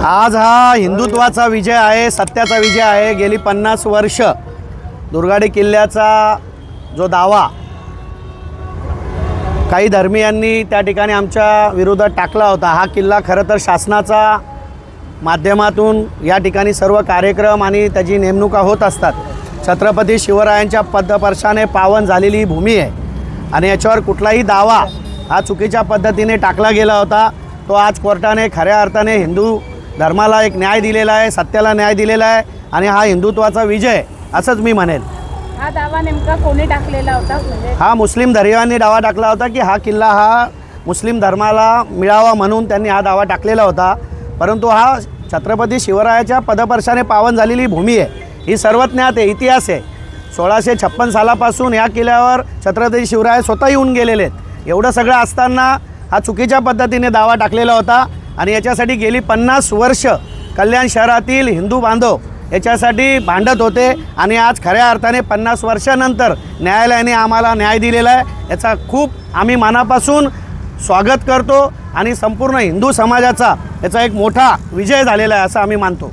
आज हा हिंदुत्वाचा विजय आहे, सत्याचा विजय आहे। गेली 50 वर्ष दुर्गाडी किल्ल्याचा जो दावा काही धर्मीयांनी त्या ठिकाणी आमच्या विरोधात टाकला होता, हा किल्ला खरं तर शासनाचा माध्यमातून या ठिकाणी सर्व कार्यक्रम आणि त्याची नेमणुका होत असतात। छत्रपती शिवरायांच्या पदस्पर्शाने पावन झालेली ही भूमी आहे आणि याच्यावर कुठलाही दावा हा चुकीच्या पद्धतीने टाकला गेला होता। तो आज कोर्टाने खऱ्या अर्थाने हिंदू धर्माला एक न्याय दिलेला आहे, सत्याला न्याय दिलेला आहे आणि हा हिंदुत्वाचा विजय असंच मी म्हणेल। हा दावा नेमका कोणी टाकलेला होता? म्हणजे हा मुस्लिम धर्मीयांनी दावा टाकला होता की हा किल्ला हा मुस्लिम धर्माला मिळावा म्हणून त्यांनी हा दावा टाकलेला होता। परंतु हा छत्रपती शिवरायाच्या पदस्पर्शाने पावन झालेली भूमी आहे, ही सर्वज्ञात आहे, इतिहास आहे। 1656 सालापासून या किल्ल्यावर छत्रपती शिवराय स्वतः येऊन गेलेले आहेत। एवढं सगळं असताना हा चुकीच्या पद्धतीने दावा टाकलेला होता आणि याच्यासाठी गेली 50 वर्ष कल्याण शहरातील हिंदू बांधव याच्यासाठी भांडत होते आणि आज खऱ्या अर्थाने 50 वर्षानंतर न्यायालयाने आम्हाला न्याय दिलेला आहे। याचा खूप आम्ही मनापासून स्वागत करतो आणि संपूर्ण हिंदू समाजाचा याचा एक मोठा विजय झालेला आहे असं आम्ही मानतो।